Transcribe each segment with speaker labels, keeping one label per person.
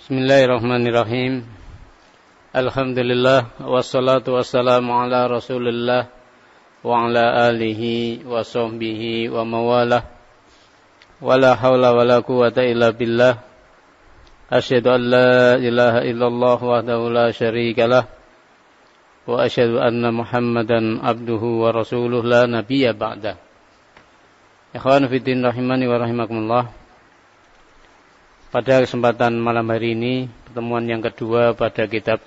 Speaker 1: Bismillahirrahmanirrahim. Alhamdulillah wassalatu wassalamu ala Rasulillah wa ala alihi wa sahbihi wa mawalah. Wala haula wala quwata illa billah. Asyhadu an la ilaha illallah wahdahu la syarikalah wa asyhadu anna Muhammadan abduhu wa rasuluh la nabiyya ba'dah. Ikhwan fillah rahimani wa rahimakumullah. Pada kesempatan malam hari ini, pertemuan yang kedua pada kitab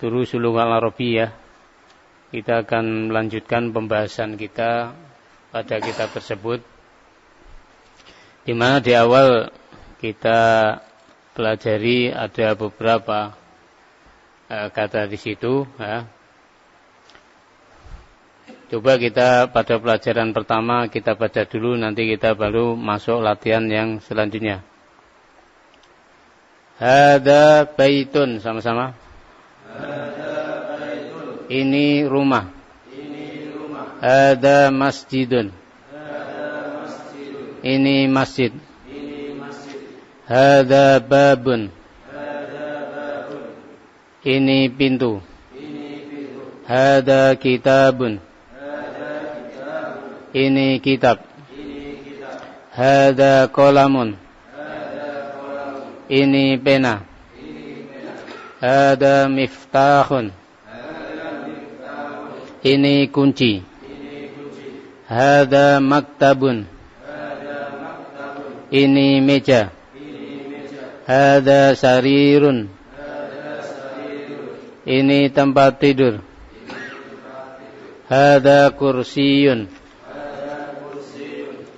Speaker 1: Durusul Lughah Al-Arabiyyah, kita akan melanjutkan pembahasan kita pada kitab tersebut, di mana di awal kita pelajari ada beberapa kata di situ. Coba kita pada pelajaran pertama kita baca dulu, nanti kita baru masuk latihan yang selanjutnya. Hada baitun, sama-sama. Hada baitun. Ini rumah. Ini rumah. Hada masjidun. Hada masjidun. Ini masjid. Ini masjid. Hada babun. Hada babun. Ini pintu. Ini pintu. Hada kitabun. Hada kitabun. Ini kitab. Ini kitab. Hada qalamun. Ini pena. Ada miftahun. Ini kunci. Ada maktabun. Ini meja. Ada sarirun. Ini tempat tidur. Ada kursiyun.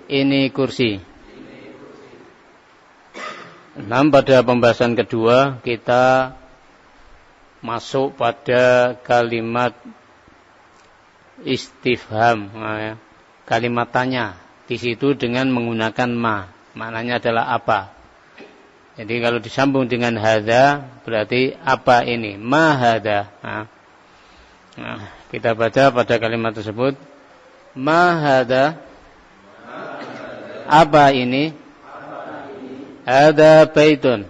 Speaker 1: Ini kursi. Nah, pada pembahasan kedua kita masuk pada kalimat istifham, kalimat tanya. Di situ dengan menggunakan ma, maknanya adalah apa. Jadi kalau disambung dengan hadza berarti apa ini? Ma hadza. Nah, kita baca pada kalimat tersebut. Ma hadza. Apa ini? Ada baitun.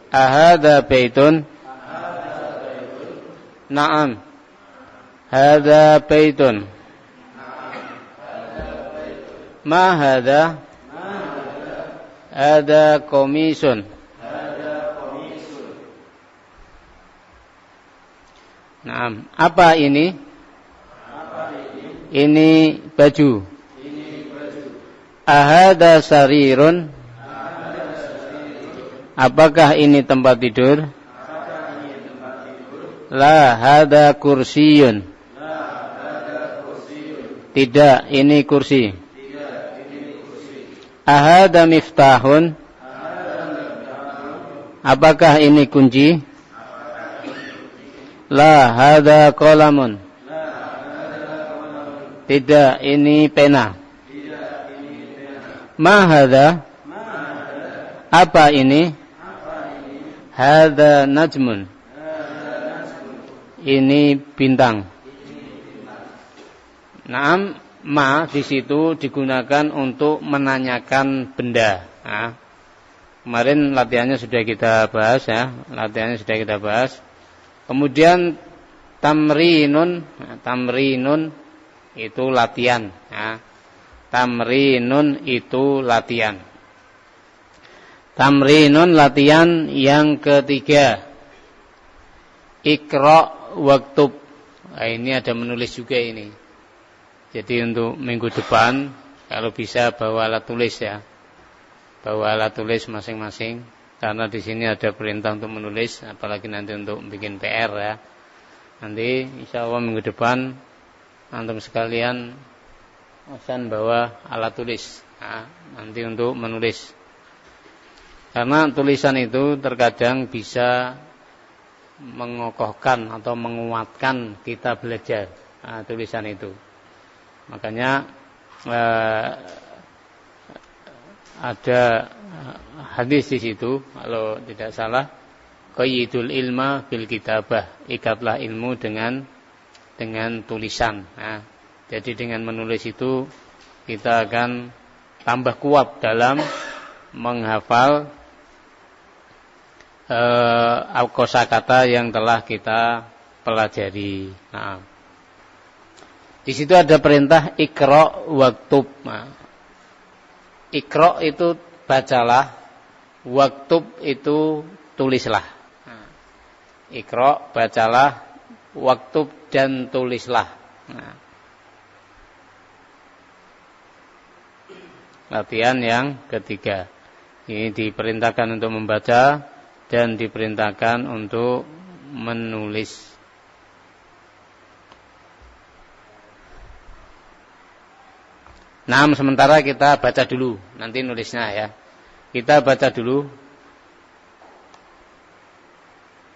Speaker 1: Ahada baitun. Naam. Hada baitun. Ma hada? Ada komisun. Naam. Apa ini? Ini baju. Ahada sarirun. Apakah ini tempat tidur? La hada kursiyun. Tidak, ini kursi. Ahada miftahun. Apakah ini kunci? La hada qalamun. Tidak, ini pena. Ma hadza? Apa ini? Hadza najmun. Ini bintang. Naam, ma di situ digunakan untuk menanyakan benda. Nah, kemarin latihannya sudah kita bahas ya, Kemudian tamrinun, tamrinun itu latihan. Nah, tamrinun itu latihan. Tamrinun latihan yang ketiga. Iqra waktub. Nah, ini ada menulis juga ini. Jadi untuk minggu depan kalau bisa bawa alat tulis ya. Bawa alat tulis masing-masing karena di sini ada perintah untuk menulis, apalagi nanti untuk bikin PR ya. Nanti insyaallah minggu depan antum sekalian akan bawa alat tulis nanti untuk menulis. Karena tulisan itu terkadang bisa mengokohkan atau menguatkan kita belajar tulisan itu. Makanya ada hadis di situ kalau tidak salah, qayyidul ilma bil kitabah, ikatlah ilmu dengan tulisan. Jadi dengan menulis itu kita akan tambah kuat dalam menghafal kosakata yang telah kita pelajari. Nah, di situ ada perintah iqra waktub. Nah, iqra itu bacalah, waktub itu tulislah. Nah, iqra bacalah, waktub dan tulislah. Nah, latihan yang ketiga. Ini diperintahkan untuk membaca dan diperintahkan untuk menulis. Nah, sementara kita baca dulu, nanti nulisnya ya. Kita baca dulu.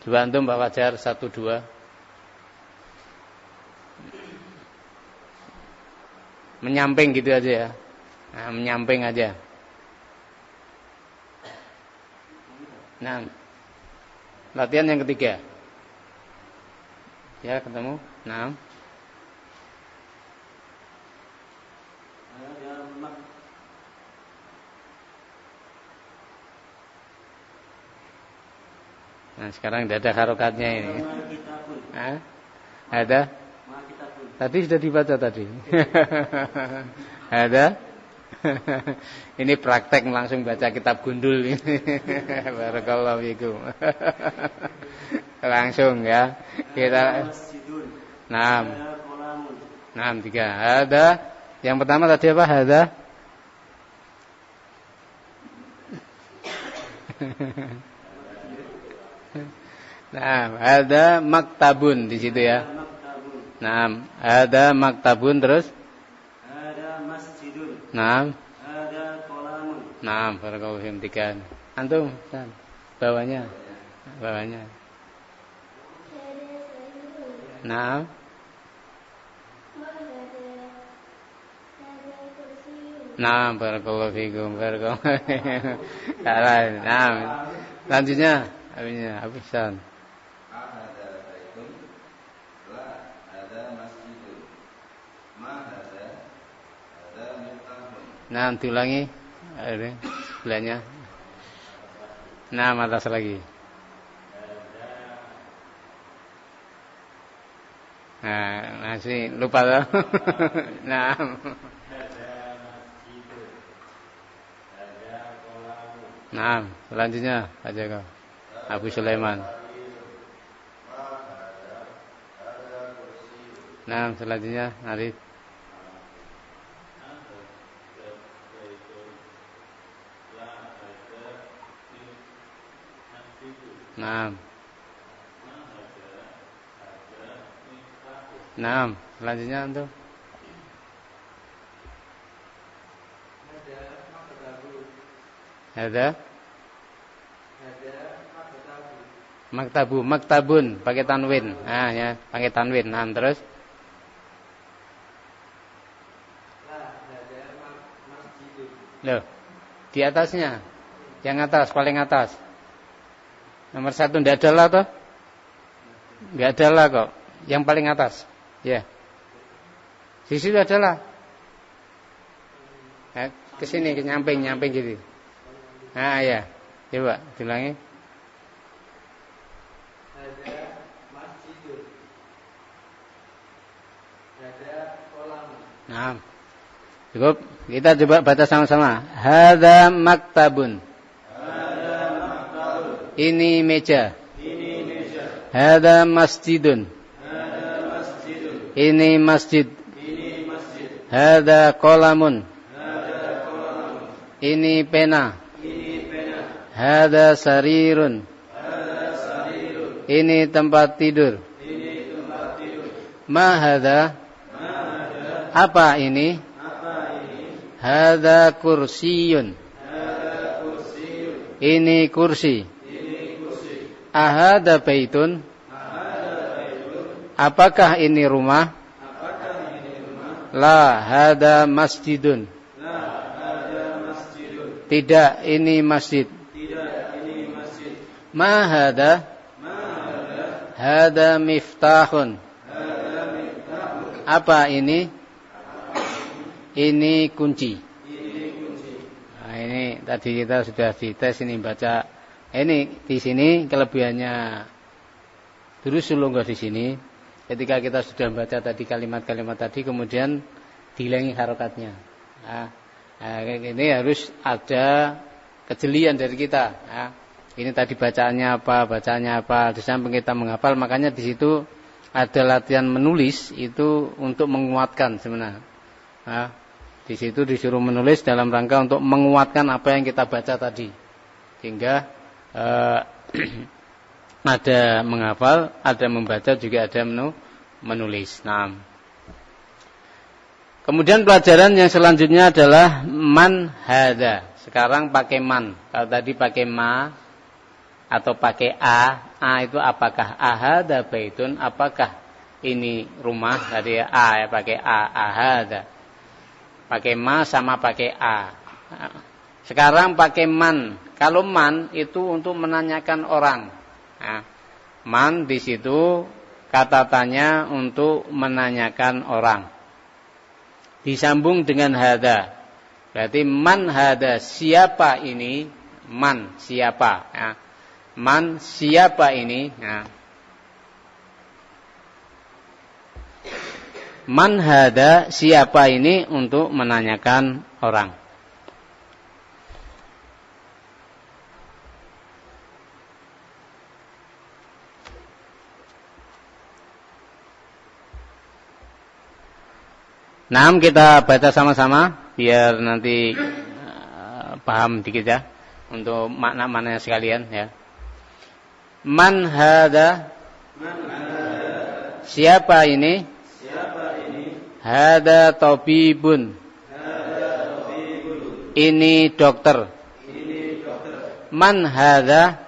Speaker 1: Coba antum Pak Fajar 1 2. Menyamping gitu aja ya. Nah, menyamping aja. Nah, latihan yang ketiga. Ya, ketemu. Nah. Nah, sekarang tidak ada harokatnya ini. Hah? Ada? Tadi sudah dibaca tadi. Ada? Ini praktek langsung baca kitab gundul ini. Barakallahu fikum. Langsung ya. Kita Naam. Naam 3. Ada. Yang pertama tadi apa? Ada. Nah, ada maktabun di situ ya. Nah, ada maktabun terus. Naam. Ada kolamun. Naam, barakallahu fiikum 3. Antum, bawahnya. Bawahnya. Naam. Naam, barakallahu fiikum. Barakallahu. Naam. Selanjutnya, apa Ihsan? Nah, diulangi. Sebelahnya. Nah, atas lagi. Nah, masih lupa tuh. Nah. Nah, selanjutnya aja kau. Abu Sulaiman. Nah, selanjutnya Arif. Naam. Naam, selanjutnya antum. Ada? Maktabu, maktabun pakai tanwin. Nah, ya, pakai tanwin. Nah, terus loh, di atasnya. Yang atas, paling atas. Nomor 1 tidak ada lah toh? Tidak ada lah kok. Yang paling atas. Ya. Di situ ada lah. Nah, ke sini, ke nyamping gitu. Nah, ya. Coba diulangi. Ada masjidun. Ada kolam. Nah. Cukup. Kita coba baca sama-sama. Hadza maktabun. Ini meja. Hadza masjidun. Ini masjid. Hadza qalamun. Ini pena. Hadza sarirun. Ini tempat tidur. Ma hadza? Apa ini? Hadza kursiyun. Ini kursi. Ahada baitun. Apakah ini rumah? La hada masjidun. Tidak, ini masjid. Ma hada? Hada miftahun. Apa ini? Ini kunci. Nah, ini tadi kita sudah dites ini baca Ini di sini kelebihannya Durusul Lughah di sini. Ketika kita sudah baca tadi kalimat-kalimat tadi, kemudian dihilangi harokatnya. Ini harus ada kejelian dari kita. Ini tadi bacaannya apa. Di samping kita menghafal, makanya di situ ada latihan menulis itu untuk menguatkan sebenarnya. Di situ disuruh menulis dalam rangka untuk menguatkan apa yang kita baca tadi, sehingga ada menghafal, ada membaca, juga ada menulis. Nah, kemudian pelajaran yang selanjutnya adalah man hada. Sekarang pakai man. Kalau tadi pakai ma atau pakai a itu apakah ahada baitun? Apakah ini rumah? Tadi a ya pakai ahada. Pakai ma sama pakai a. Sekarang pakai man. Kalau man itu untuk menanyakan orang. Man di situ kata tanya untuk menanyakan orang. Disambung dengan hada. Berarti man hada, siapa ini? Man siapa? Man siapa ini? Man hada, siapa ini untuk menanyakan orang. Nah, kita baca sama-sama biar nanti paham dikit ya untuk makna-maknanya sekalian ya. Man hada, siapa ini? Hada tabibun, ini dokter. Man hada,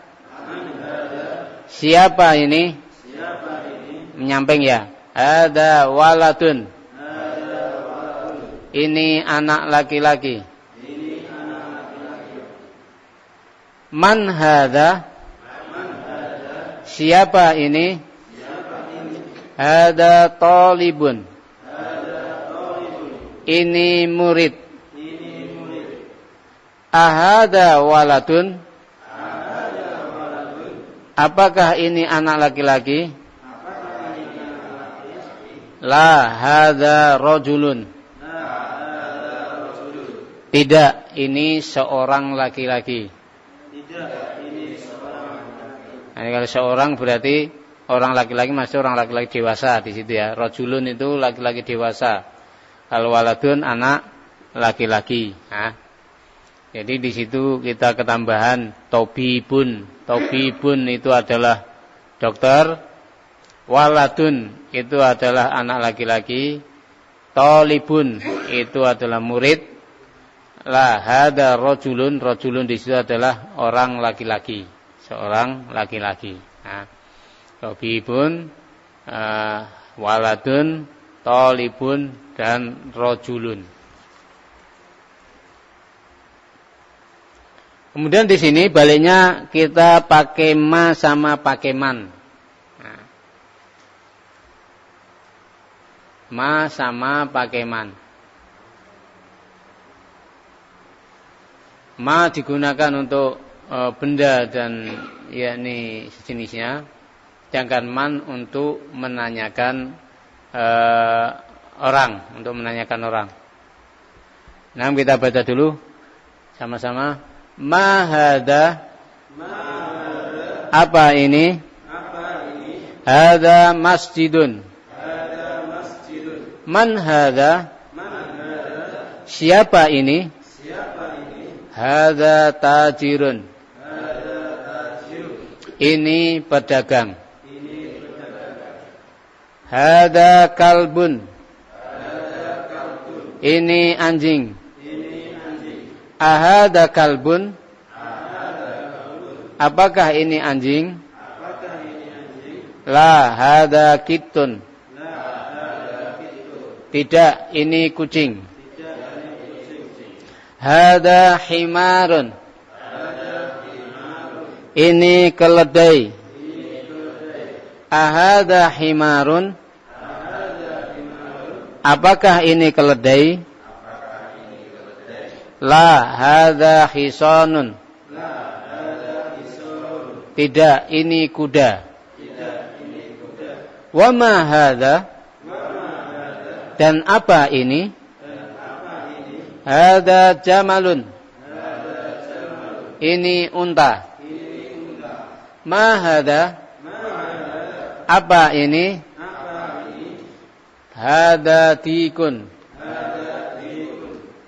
Speaker 1: siapa ini? Menyamping ya. Hada waladun, ini anak laki-laki. Man hada, siapa ini? Hada talibun, ini murid. Ahada waladun, apakah ini anak laki-laki? La hada rajulun, tidak, ini seorang laki-laki. Nah, kalau seorang berarti orang laki-laki, masih orang laki-laki dewasa di situ ya. Rajulun itu laki-laki dewasa. Kalau waladun anak laki-laki. Jadi di situ kita ketambahan tabibun. Tabibun itu adalah dokter. Waladun itu adalah anak laki-laki. Talibun itu adalah murid. La hada rajulun, rajulun di situ adalah orang laki-laki, seorang laki-laki. Tabibun, waladun, talibun, dan rajulun. Kemudian di sini baliknya kita pakai ma sama pakai man. Ma sama pakai man. Ma digunakan untuk benda dan yakni sejenisnya, sedangkan man untuk menanyakan orang, untuk menanyakan orang. Nah, kita baca dulu sama-sama. Ma hada, apa ini? Hada masjidun. Man hada, siapa ini? Hada tajirun, ini pedagang. Hada kalbun, ini anjing. Ahada kalbun, apakah ini anjing? La hada kitun, tidak, ini kucing. Hada himarun, ini keledai. Ahada himarun, apakah ini keledai? La hada hisanun, Tidak, ini kuda. Wa ma hadza? Dan apa ini? Hadza jamalun. Ini unta. Ma hadza? Apa ini? Hadza tikun.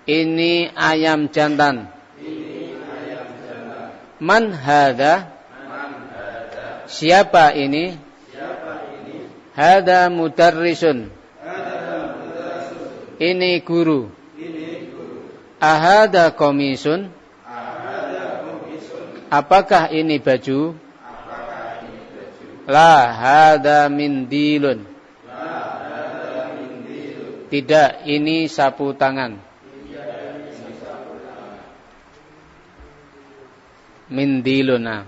Speaker 1: Ini ayam jantan. Man hadza? Siapa ini? Hadza mudarrisun. Ini guru. Ahadza qamisun? Apakah ini baju? La hadza mindilun. Tidak, ini sapu tangan. Mindiluna.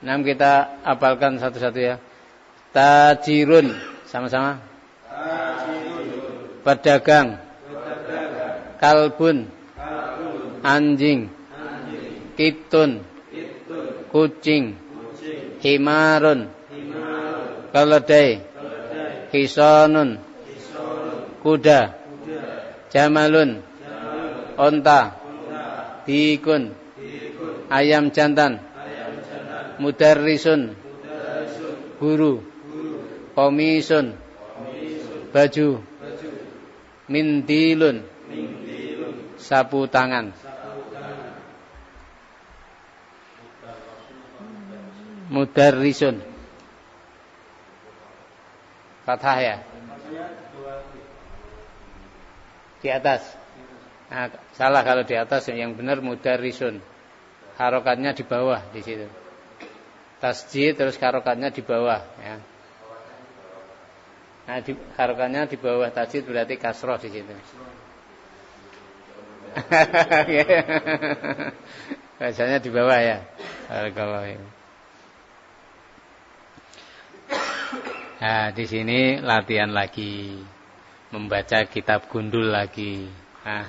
Speaker 1: Nah, kita hafalkan satu-satu ya. Tajirun, sama-sama. Pedagang. Kalbun. Anjing. Kitun. Kucing. Himarun. Keledai. Hisonun. Kuda. Jamalun. Onta. Dikun. Ayam jantan. Mudarrisun. Guru. Komisun. Baju. Mindilun. Sapu tangan. Mudarrisun. Fathah ya. Di atas. Nah, salah kalau di atas, yang benar mudarrisun. Harokatnya di bawah di situ. Tasjid terus harokatnya di bawah ya. Nah, harokatnya di bawah tasjid berarti kasroh di situ. Biasanya di bawah ya. Kalau ini. Nah, di sini latihan lagi, membaca kitab gundul lagi. Nah,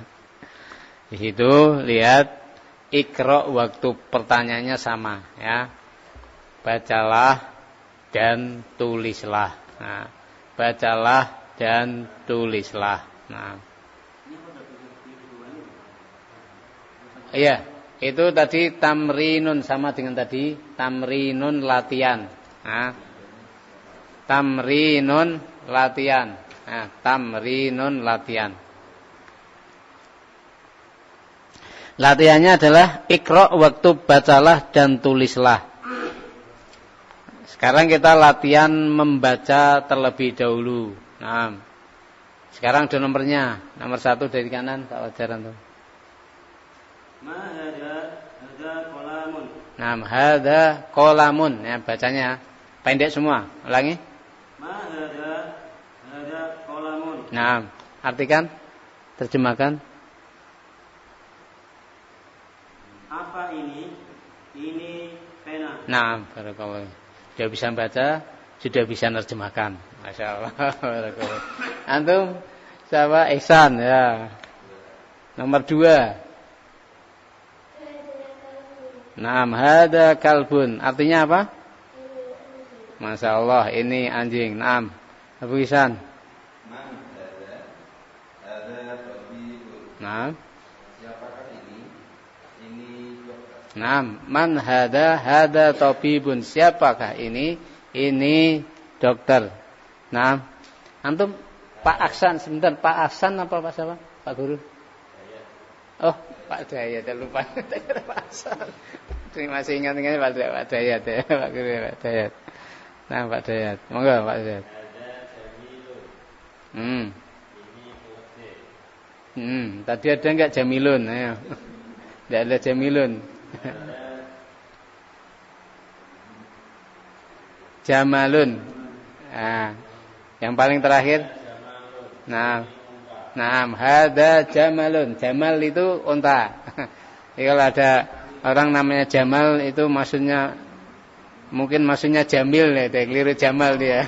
Speaker 1: di situ lihat ikra, waktu pertanyaannya sama ya. Bacalah dan tulislah. Nah, bacalah dan tulislah. Nah, iya, itu tadi tamrinun, sama dengan tadi tamrinun latihan. Nah, tamrinun latihan. Nah, tamrinun latihan. Latihannya adalah ikra, waktu bacalah dan tulislah. Sekarang kita latihan membaca terlebih dahulu. Nah, sekarang ada nomornya. Nomor 1 dari kanan, Pak Wajaran tuh.
Speaker 2: Ma hadza qalamun.
Speaker 1: Nah, hadza qalamun. Ya, bacanya pendek semua. Ulangi.
Speaker 2: Ma hadza qalamun.
Speaker 1: Nah, artikan, terjemahkan.
Speaker 2: Apa ini? Ini pena.
Speaker 1: Nah, barakallahu. Sudah bisa baca, sudah bisa nerjemahkan. Masya Allah. Barakallahu. Antum sama Ihsan ya. Nomor 2. Naam, hada kalbun. Artinya apa? Masya Allah, ini anjing. Naam, Abu Ihsan. Naam. Naam, man hada tabibun. Siapakah ini? Ini dokter. Naam. Antum Pak Aksan, sebentar, Pak Aksan apa Pak siapa? Pak Guru. Oh, Pak Dayat, lupa. Pak Aksan. Terima kasih ingat-ingat Pak Dayat ya, Pak Guru ya, Pak Dayat. Nah, Pak Dayat. Monggo Pak Dayat. Tadi ada enggak Jamilun? Ayo. Enggak ada Jamilun. Jamalun. Nah, yang paling terakhir. Nah, hada jamalun. Jamal itu unta. Jadi kalau ada orang namanya Jamal itu maksudnya mungkin maksudnya Jamil ya, keliru Jamal dia.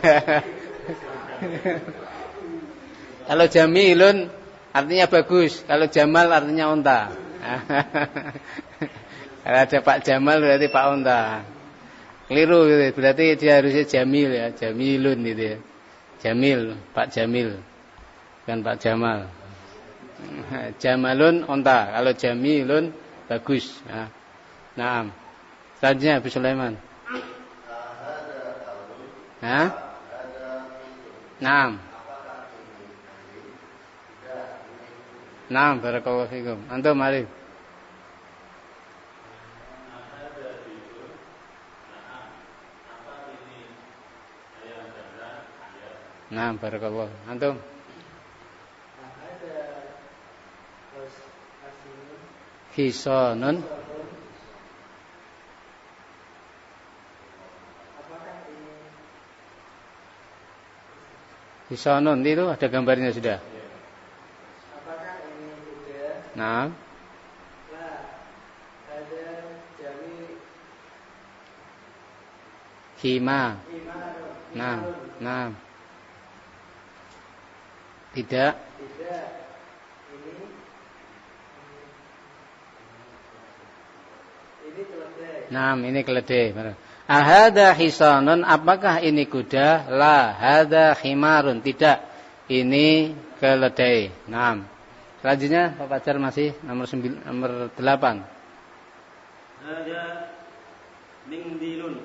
Speaker 1: Kalau Jamilun artinya bagus, kalau Jamal artinya unta. Kalau ada Pak Jamal berarti Pak Onta. Keliru gitu. Berarti dia harusnya Jamil ya, Jamilun gitu ya. Jamil, Pak Jamil. Bukan Pak Jamal. Jamalun onta, kalau Jamilun bagus. Nah. Selanjutnya Abu Sulaiman. Hah? Naam. Naam, barakallahu fikum. Antum mari. Naam, barakallahu. Antum. Hisonun. Hisonun itu ada gambarnya sudah.
Speaker 3: Apakah ini kuda?
Speaker 1: Nah.
Speaker 3: Lah, ada jami
Speaker 1: Hima.
Speaker 3: Nah.
Speaker 1: Nah. Tidak.
Speaker 3: Tidak. Ini keledai.
Speaker 1: Nah, ini keledai. Ahada hisanun, apakah ini kuda? La, hada himarun. Tidak, ini keledai. Nah, selanjutnya Pak Fajar masih nomor 8.
Speaker 2: Hada mindilun.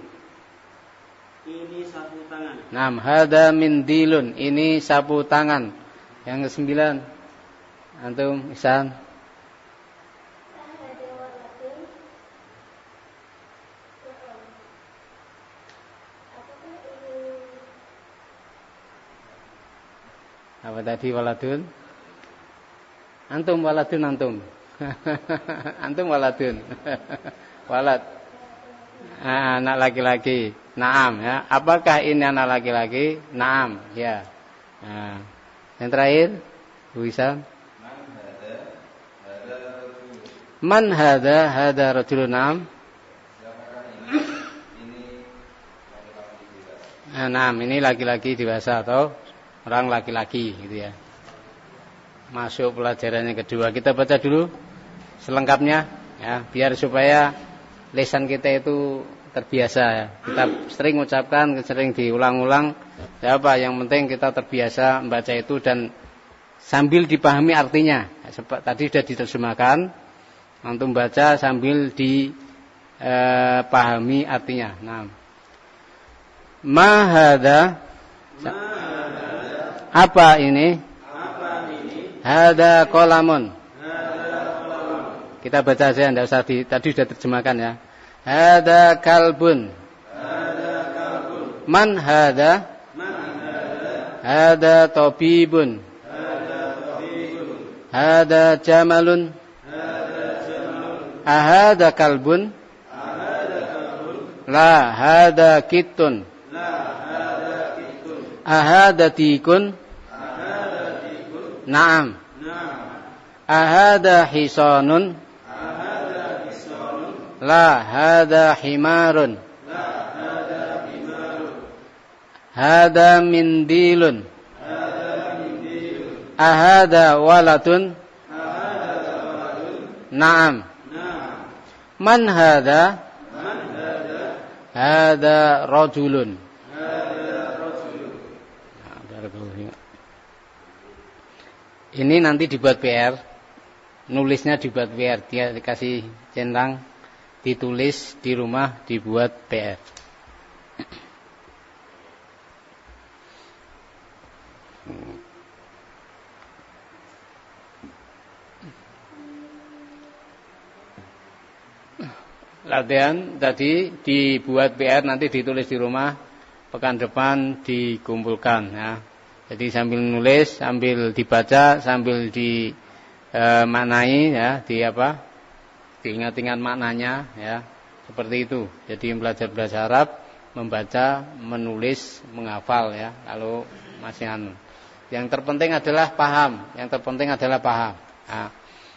Speaker 2: Ini sapu tangan.
Speaker 1: Nah, hada mindilun. Ini sapu tangan. Yang ke-9. Antum, Ihsan. Apa tadi waladun? Antum waladun antum. Antum waladun. Walad. Anak laki-laki. Naam ya. Apakah ini anak laki-laki? Naam ya. Nah. Yang terakhir, Bu Isam. Man hada? Hada rajulun. Naam. Naam, ini laki-laki dewasa atau orang laki-laki gitu ya. Masuk pelajaran yang kedua. Kita baca dulu selengkapnya ya, biar supaya lisan kita itu terbiasa ya. Kita sering ucapkan, sering diulang-ulang. Ya apa, yang penting kita terbiasa membaca itu dan sambil dipahami artinya. Tadi sudah diterjemahkan. Antum baca sambil dipahami artinya. Nah. Ma hada? Apa ini? Hada qalamun. Kita baca saja, tidak usah tadi sudah terjemahkan ya. Hada kalbun. Man hada? Hada tabibun. Hada jamalun. Ahada kalbun? La hada kittun. Ahada tikun? Naam. Ahada hisanun? La hada himarun. Hada mindilun. Ahada walatun? Naam. Man hada? Hada rajulun. Ini nanti dibuat PR, nulisnya dibuat PR, dia dikasih centang, ditulis di rumah, dibuat PR. Latihan tadi dibuat PR, nanti ditulis di rumah, pekan depan dikumpulkan ya. Jadi sambil nulis, sambil dibaca, sambil dimaknai ya, diingat-ingat maknanya ya. Seperti itu. Jadi belajar bahasa Arab, membaca, menulis, menghafal ya. Kalau masih yang terpenting adalah paham, Nah,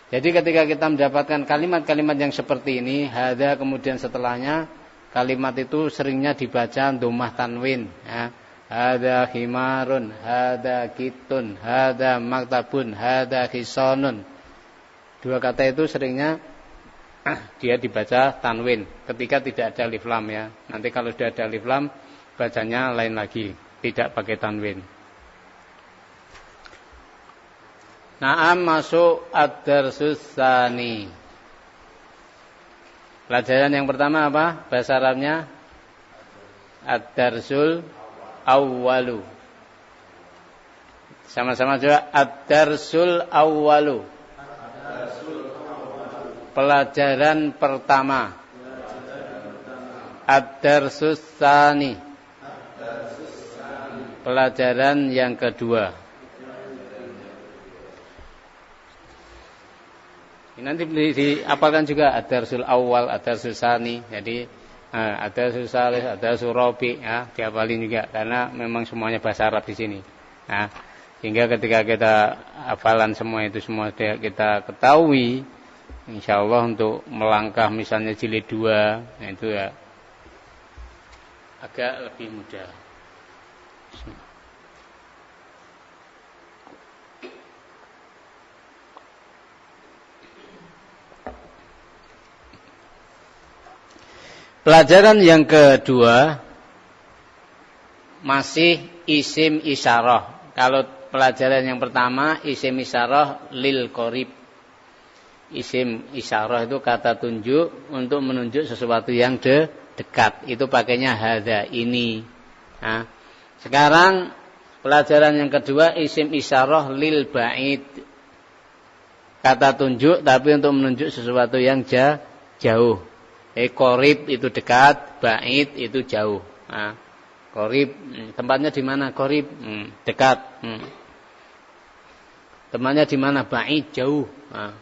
Speaker 1: jadi ketika kita mendapatkan kalimat-kalimat yang seperti ini, hada kemudian setelahnya kalimat itu seringnya dibaca dhammah tanwin ya. Hada himarun, hada kitun, hada maktabun, hada hisanun. Dua kata itu seringnya dia dibaca tanwin ketika tidak ada alif lam ya. Nanti kalau sudah ada alif lam bacanya lain lagi, tidak pakai tanwin. Naam, masuk ad-darsus tsani. Pelajaran yang pertama apa? Bahasa Arabnya ad-darsul awwalu. Sama-sama juga ad-darsul awwalu. Pelajaran pertama. Ad-darsus tsani. Pelajaran yang kedua. Ini nanti diapalkan juga ad-darsul awal, ad-darsul tsani. Jadi ad-darsul tsalits, ad-darsul rabi' ya, diapalin juga karena memang semuanya bahasa Arab di sini. Nah, sehingga ketika kita hafalan semua itu semua kita ketahui, insyaallah untuk melangkah misalnya jilid 2, nah itu ya agak lebih mudah. Pelajaran yang kedua masih isim isyarah. Kalau pelajaran yang pertama isim isyarah lil qorib. Isim isyarah itu kata tunjuk untuk menunjuk sesuatu yang dekat. Itu pakainya hadza, ini. Nah, sekarang pelajaran yang kedua isim isyarah lil ba'id. Kata tunjuk tapi untuk menunjuk sesuatu yang jauh. Qorib itu dekat, ba'id itu jauh. Nah, qorib tempatnya di mana? Qorib dekat. Tempatnya di mana? Ba'id jauh. Nah.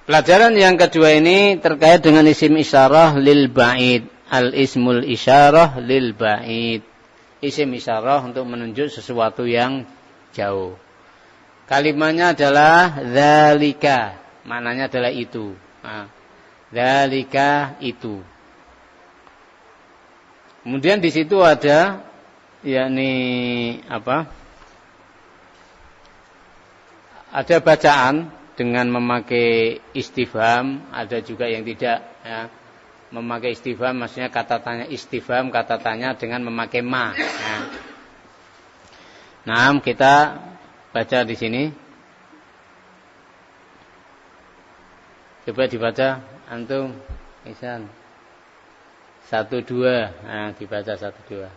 Speaker 1: Pelajaran yang kedua ini terkait dengan isim isyarah lil ba'id. Al-ismul isyarah lil ba'id. Isim isyarah untuk menunjuk sesuatu yang jauh. Kalimatnya adalah dzalika. Maknanya adalah itu. Nah, dzalika itu. Kemudian di situ ada yakni apa? Ada bacaan dengan memakai istifham, ada juga yang tidak ya. Memakai istifham maksudnya kata tanya istifham, kata tanya dengan memakai ma. Nah, kita baca di sini. Coba dibaca antum, Ihsan. 1 2. Nah, dibaca 1 2.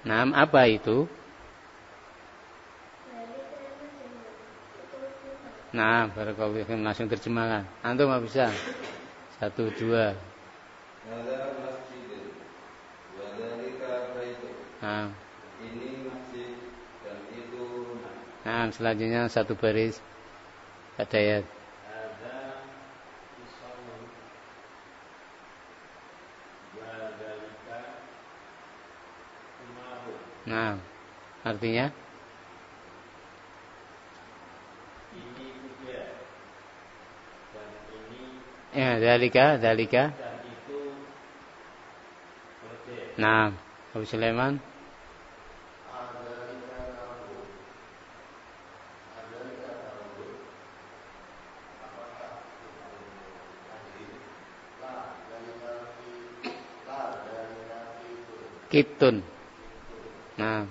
Speaker 1: Nah, apa itu? Nah, barakallahu fiikum, langsung terjemahkan. Antum enggak bisa? 1 2.
Speaker 4: Hadza masjid wa dzalika baitu.
Speaker 1: Nah.
Speaker 4: Ini masjid dan itu rumah.
Speaker 1: Nah, selanjutnya satu baris. Ada ayat.
Speaker 4: Hadza ismun wa dzalika umaru.
Speaker 1: Nah, artinya
Speaker 4: Ini juga dan ini
Speaker 1: ya, dzalika.
Speaker 4: dan itu persis.
Speaker 1: Nah, Abu Sulaiman. Kitun. Nah.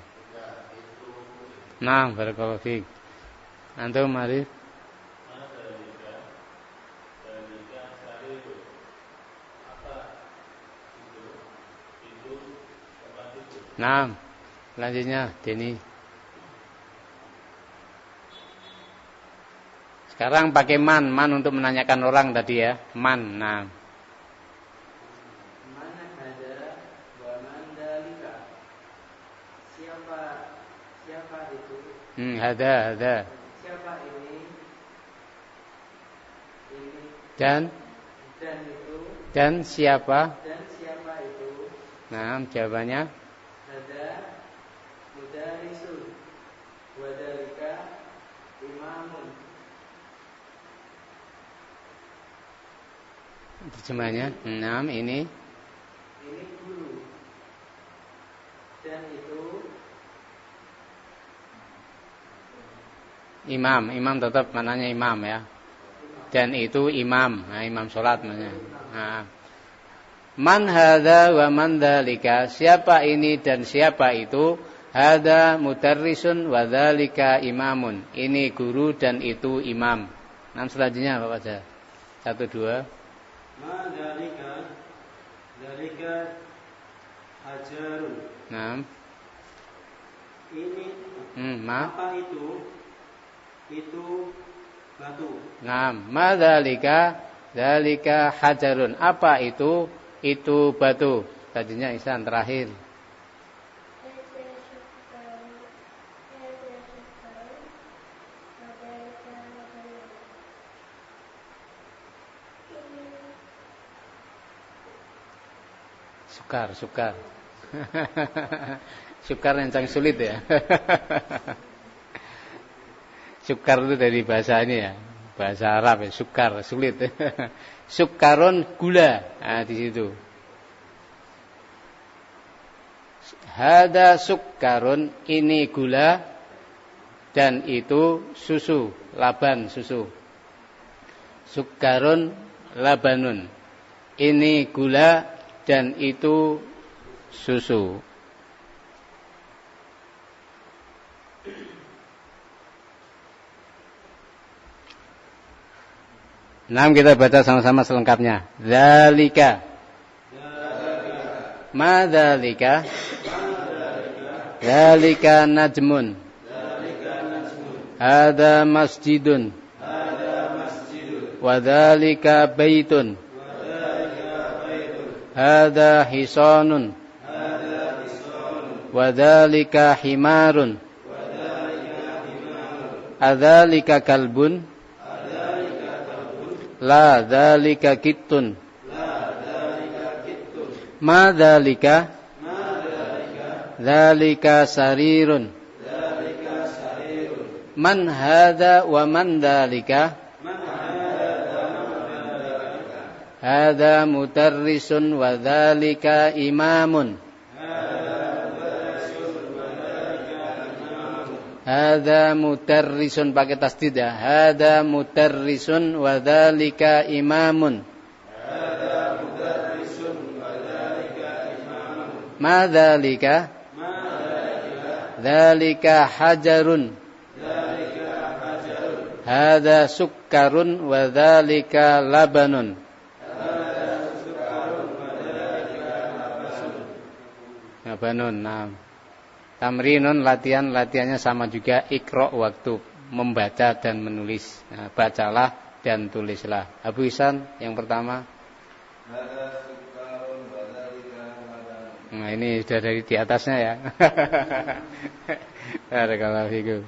Speaker 1: Nah, barakallahu fiik. Antum mari. Nah, selanjutnya Deni. Sekarang pakai man untuk menanyakan orang tadi ya. Man. Nah.
Speaker 3: Mana ada wa man dalika? Siapa itu?
Speaker 1: Ada.
Speaker 3: Siapa ini? Ini
Speaker 1: Dan
Speaker 3: itu.
Speaker 1: dan siapa?
Speaker 3: Dan siapa itu?
Speaker 1: Nah, jawabannya
Speaker 3: Ada mudarisun wa dalika imamun.
Speaker 1: terjemahnya. Nah, ini
Speaker 3: ini guru. Dan itu
Speaker 1: imam tetap mananya imam ya. Dan itu imam, nah, imam sholat namanya. Nah. Man hadza wa man dzalika, siapa ini dan siapa itu? Hadza mudarrisun wa dzalika imamun. Ini guru dan itu imam. Nah, selanjutnya apa baca? 1 2.
Speaker 2: Ma dzalika hajarun.
Speaker 1: Nah.
Speaker 2: Ini
Speaker 1: apa
Speaker 2: itu? Itu batu.
Speaker 1: Nah, ma dzalika hajarun. Apa itu? Itu batu. Tadinya Ihsan terakhir. Sukar. Sukar yang sulit ya. Sukar itu dari bahasa ini ya. Bahasa Arab ya, sukar, sulit. Sukarun gula. Nah, di situ. Hada sukarun, ini gula dan itu susu, laban susu. Sukarun labanun. Ini gula dan itu susu. Nah, kita baca sama-sama selengkapnya. Dzalika. Ma dzalika? Dzalika najmun. Hada masjidun. Wa dzalika baitun. Hada hisanun. Wa dzalika himarun. Adzalika kalbun. La dzalika kittun. Ma dzalika? Dzalika sarirun. Man hadza wa man dzalika? Hadza mudarrisun wa dzalika imamun. Hadza mudarrisun pakai tasdid ya. Hadza mudarrisun wa dzalika imamun. Ma dzalika? Dzalika hajarun. Hadza sukkarun wa dzalika labanun. Labanun, nah. Tamrinun latihannya sama juga, Iqra waktu membaca dan menulis. Nah, bacalah dan tulislah. Abu Ihsan yang pertama. Nah, ini sudah dari di atasnya ya. Barakallahu fikum.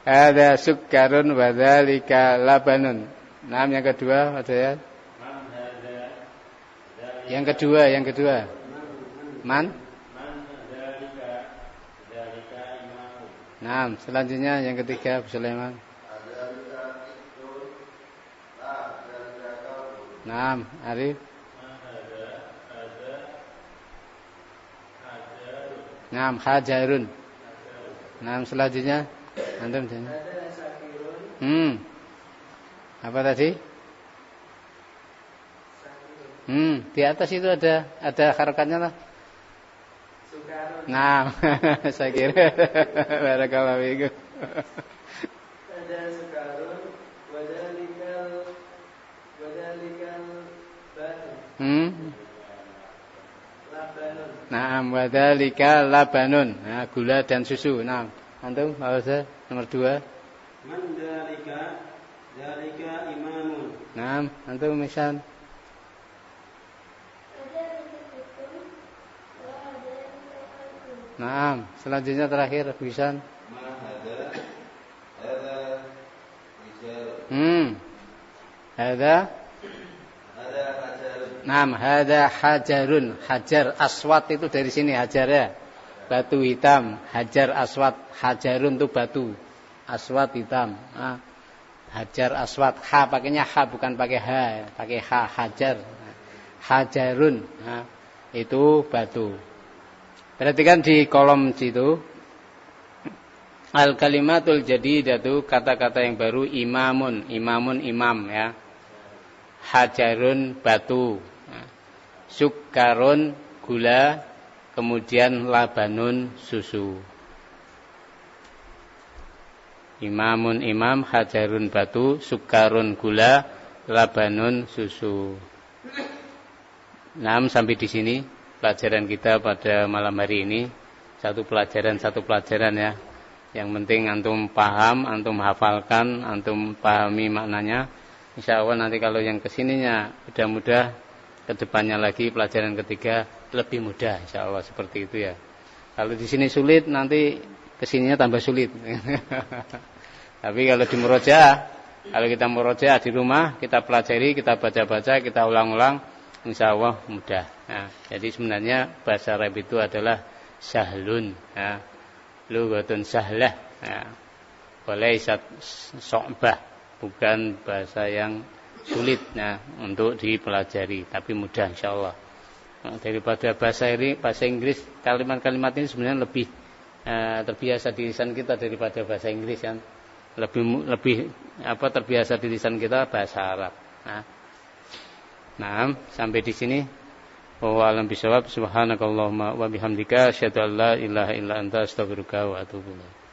Speaker 1: Ada sukkarun wa dzalika labanun. Nah, yang kedua ada ya. Yang kedua. Man? Nah, selanjutnya yang ketiga, Abu Sulaiman. Nah, Arif. Nah, hajarun. Nah, selanjutnya antum tanya. Apa tadi? Di atas itu ada harakatnya lah. Nah, saya kira barakallahu fikum.
Speaker 3: Ada sukarun, wadalikal batu. Labanun.
Speaker 1: Nah, wadalika labanun. Nah, gula dan susu. Nah, antum bahasa nomor 2.
Speaker 2: Man dzalika imamun.
Speaker 1: Nah, antum misal. Nah, selanjutnya terakhir Abu Ihsan. Hada Naam, hada hajarun. Hajar aswad itu dari sini hajar ya. Batu hitam, hajar aswad. Hajarun itu batu. Aswad hitam. Nah, hajar aswad. Ha pakainya ha bukan pakai ha, pakai ha, hajar. Hajarun. Nah, itu batu. Perhatikan di kolom situ. Al kalimatul jadidatu, kata-kata yang baru. Imamun, imamun imam ya. Hajarun batu. Sukkarun gula, kemudian labanun susu. Imamun imam, hajarun batu, sukkarun gula, labanun susu. Nah, sampai di sini pelajaran kita pada malam hari ini. Satu pelajaran ya. Yang penting antum paham, antum hafalkan, antum pahami maknanya. Insya Allah nanti kalau yang kesininya mudah-mudah, kedepannya lagi pelajaran ketiga lebih mudah. Insya Allah seperti itu ya. Kalau di sini sulit, nanti kesininya tambah sulit. Tapi kalau di murojaah, kalau kita murojaah di rumah, kita pelajari, kita baca-baca, kita ulang-ulang, insya Allah mudah. Nah, jadi sebenarnya bahasa Arab itu adalah sahlun. Ya. Lughatun sahlah, ya. Walaysat so'bah, bukan bahasa yang sulit untuk dipelajari, tapi mudah insyaallah. Daripada bahasa Inggris, kalimat-kalimat ini sebenarnya lebih terbiasa di lisan kita daripada bahasa Inggris kan. Lebih terbiasa di lisan kita bahasa Arab. Nah, sampai di sini. Wa alam bisawab, subhanakallahumma wa bihamdika asyhadu an la ilaha illa anta astaghfiruka wa atubu ilaik.